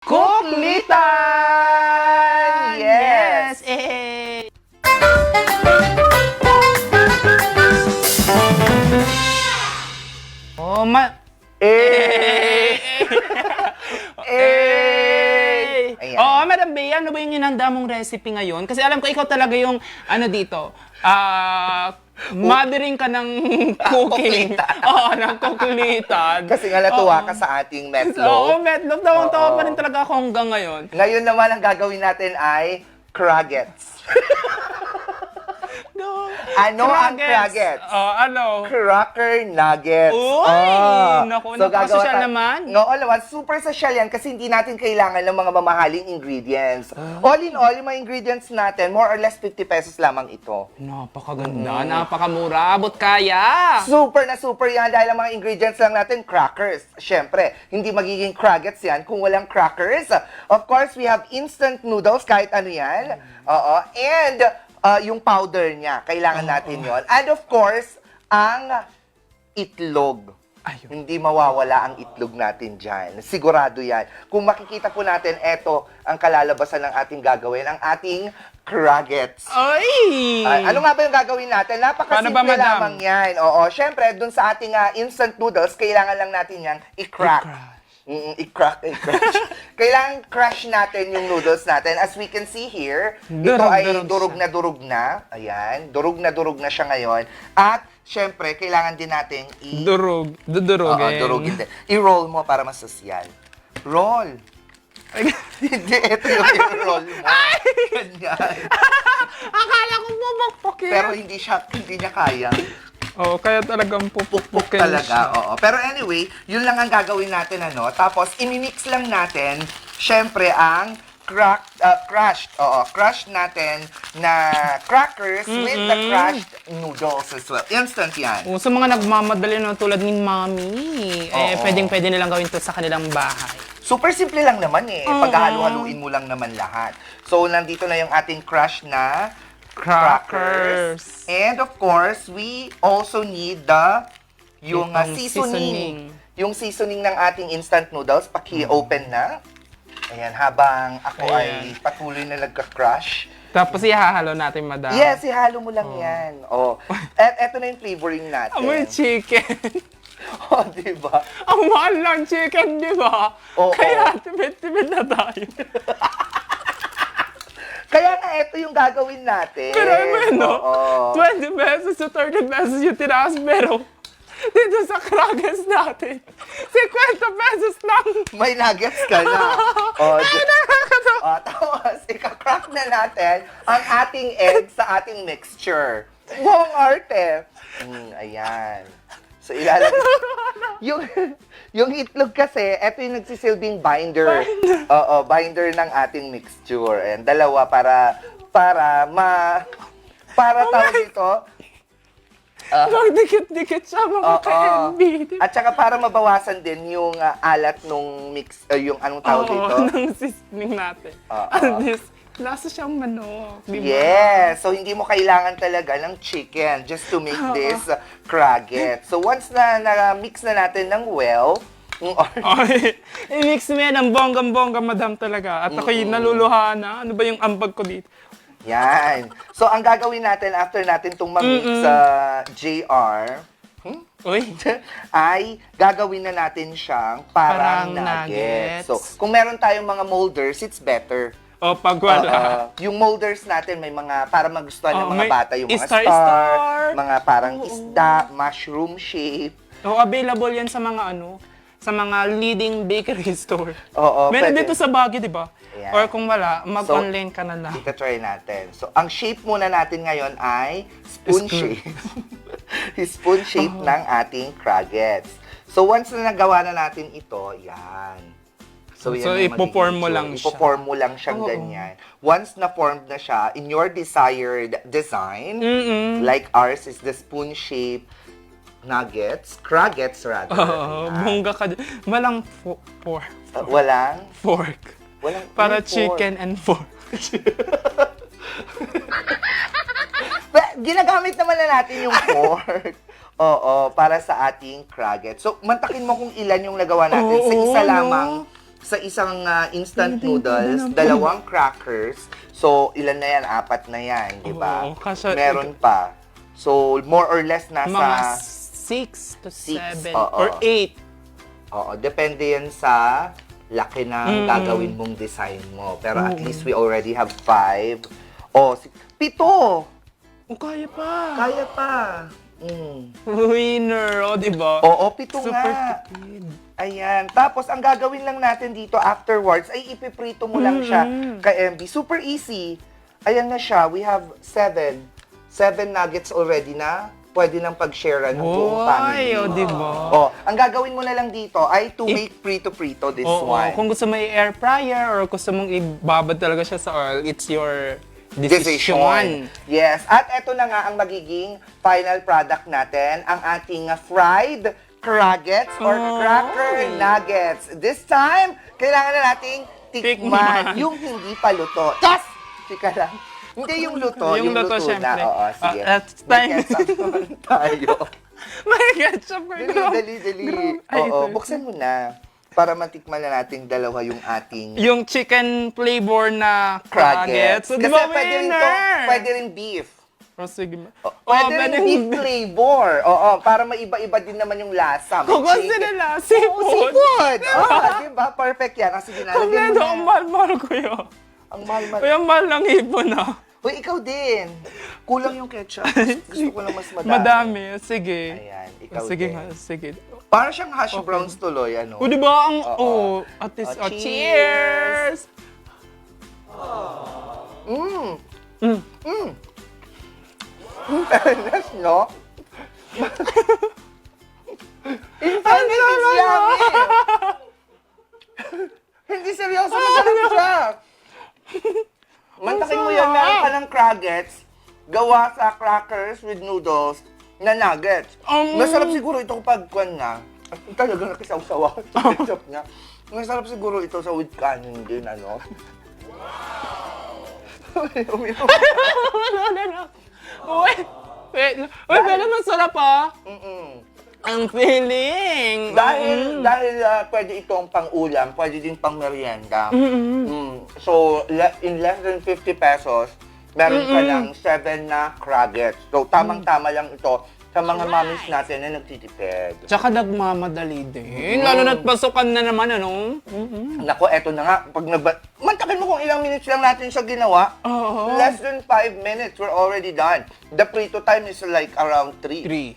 Kulitan! Yes! Eh! Oh, Eh! Eh! Ayan. Oo, Madam Bea, ano ba yung inanda mong recipe ngayon? Kasi alam ko ikaw talaga yung, dito, mothering ka ng cooking. Kulitan. Oo, ng kukulitan. Kasi nga natuwa ka sa ating Oo, meatloaf. meatloaf. Tawang-tawa Oo. pa rin talaga ako hanggang ngayon. Ngayon naman ang gagawin natin ay craggets. No. Ano ang craggets? Oh, ano? Cracker nuggets. Uy! Naku, napaka-sosyal gagawa naman. Oo naman, super social yan kasi hindi natin kailangan ng mga mamahaling ingredients. All in all, yung mga ingredients natin, more or less 50 pesos lamang ito. Napakaganda, napakamura, abot kaya. Super na super yan dahil ang mga ingredients lang natin, crackers. Siyempre, hindi magiging craggets yan kung walang crackers. Of course, we have instant noodles, kahit ano yan. Oo. And yung powder niya, kailangan natin yon. And of course, ang itlog. Ayun. Hindi mawawala ang itlog natin dyan. Sigurado yan. Kung makikita po natin, eto ang kalalabasan ng ating gagawin, ang ating craggets. Ay! Ano nga ba yung gagawin natin? Paano ba, Napakasimple madam? lamang yan. Oo, syempre, dun sa ating instant noodles, kailangan lang natin yan i-crack. I-crack. Kailangan crush natin yung noodles natin. As we can see here, ito ay durog na durog na. Ayan, durog na siya ngayon. At, syempre, kailangan din natin Dudurugin. durugin din. I-roll mo para masosyal. Roll. Hindi, ito yung i-roll mo. Ganyan. Akala ko bumukpok yan. Pero hindi niya kaya. Oo, kaya talagang pupukpukin Talaga, oo. Pero anyway, yun lang ang gagawin natin, Tapos, imimix lang natin, syempre, ang crushed natin na crackers with the crushed noodles as well. Instant yan. Oo, sa mga nagmamadali na tulad ni Mami, Oo. pwedeng-pwede nilang gawin to sa kanilang bahay. Super simple lang naman Oo. Paghahalu-haluin mo lang naman lahat. So, nandito na yung ating crushed na Crackers. And of course, we also need yung seasoning. Yung seasoning ng ating instant noodles, paki-open na. Ayan, habang ako ay patuloy na nagka-crush. Tapos ihahalo natin, madam. Yes, ihalo mo lang yan. Oh. At eto na yung flavoring natin. Amoy chicken. Oh, diba? Ang mahal ng chicken, di ba? Oo. Kaya tipid-tipid na tayo. Kaya nga, ito yung gagawin natin. Pero ano, Oo. 20 pesos to 30 pesos yung tinaas, pero dito sa crackers natin, 50 pesos lang. May nuggets ka na. Oh, Ay, nakakatawa. tapos, ika-crack na natin ang ating egg sa ating mixture. Buong arte. Ayan. So, ilalagay. yung itlog kasi, eto yung nagsisilbing binder. Oo, binder ng ating mixture. And dalawa para tawag dito. Magdikit-dikit siya, mga ka-MB. At saka para mabawasan din yung alat nung mix, yung anong tawag dito. Oo, ng seasoning natin. At least, lasa siyang manok. Di ba? Yes! So, hindi mo kailangan talaga ng chicken just to make this craggets. So, once na-mix na natin ng well, Ay, i-mix mo yan ang bonggang-bongga, madam talaga. At ako'y naluluha na. Ano ba yung ambag ko dito? yan. So, ang gagawin natin after natin itong ma-mix sa JR, Uy. ay gagawin na natin siyang parang Parang nuggets. nuggets. So, kung meron tayong mga molders, it's better. O, pag wala. Yung molders natin, may mga, para magustuhan ng mga may bata, yung mga star. mga parang isda, mushroom shape. O, available yan sa mga sa mga leading bakery store. Oo, Meron pwede. dito sa Baguio, di ba? Ayan. Or kung wala, mag-online ka na lang. Ika-try natin. So, ang shape muna natin ngayon ay spoon shape. Spoon shape ng ating craggets. So, once na nagawa na natin ito, yan. So, yan yung ipo-form mo magiging lang itsura. Ipo-form mo lang siyang ganyan. Once na-formed na siya, in your desired design, like ours is the spoon shape nuggets, craggets rather. Bongga ka din. Walang Walang? fork. Walang Para fork. chicken and fork. Ginagamit naman na natin yung fork. Oo, para sa ating craggets. So, mantakin mo kung ilan yung nagawa natin. Sa isa lamang sa isang instant noodles, 2 crackers. So, ilan na yan? 4 na yan, di ba? Oo, kasi- Meron pa. So, more or less nasa... Mga 6 to 7 oo. or 8. Oo, depende yan sa laki ng gagawin mong design mo. Pero at least we already have 5. 7! O, kaya pa. Kaya pa. Winner, o, di ba? Oo, 7 Super nga. tipid. Ayan. Tapos, ang gagawin lang natin dito afterwards ay ipiprito mo lang siya kay MB. Super easy. Ayan na siya. We have 7. 7 nuggets already na pwede nang pag-share ng buong family. O, di ba? Ang gagawin mo na lang dito ay to make prito-prito this Oo, one. kung gusto mo i-air fryer or gusto mong ibabad talaga siya sa oil, it's your decision. Yes. At eto na nga ang magiging final product natin, ang ating fried crackets or cracker nuggets. This time, kailangan na nating tikman Tikman. yung hindi pa luto. Yes! Tika lang. Hindi yung luto, yung luto na. syempre. Oo, sige. It's May time. ketchup naman tayo. May ketchup ka. Dali. Ay, Oo, ito. buksan mo na. Para matikman na nating dalawa yung ating Yung chicken flavor na crackets. crackets. So, di Kasi ba, pwede winner? rin beef. O, sige. Pwede rin beef flavor. Oo, para maiba-iba din naman yung lasa. May Kung gusto chicken. nila, seafood. Seafood! Diba? Perfect yan. Sige na, lagyan mo Kompleto, na. ang mahal-mahal ko yun. Ang mahal-mahal. Uy, ang mahal ng hipon ah. Uy, ikaw din. Kulang yung ketchup. Gusto ko lang mas madami. Madami. Sige. Ayan, ikaw Sige din. nga, sige. Para siyang hash browns tuloy, ano? O, di ba? Ang, Oo. at least, Oh, cheers! Fairness, no? In fairness, it's yummy! Hindi seryoso, masarap siya! Mantakin mo yan, meron ka ng crackets, gawa sa crackers with noodles na nuggets. Masarap siguro ito kapag kwan na. Talaga nakisaw-sawa sa ketchup niya. Masarap siguro ito sa with kanin din, ano? Uminom. Uy, pero masarap ah. Ang feeling. Dahil pwede itong pang-ulam, pwede din pang-merienda. So, in less than 50 pesos, meron ka ng 7 na crackets. So, tamang-tama lang ito sa mga mommies natin na nagtitipid. Tsaka nagmamadali din. Lalo na't pasukan na naman, ano? Nako, eto na nga. Mantakin mo kung ilang minutes lang natin siya ginawa. Oo. Less than 5 minutes, we're already done. The prito time is like around 3. 3.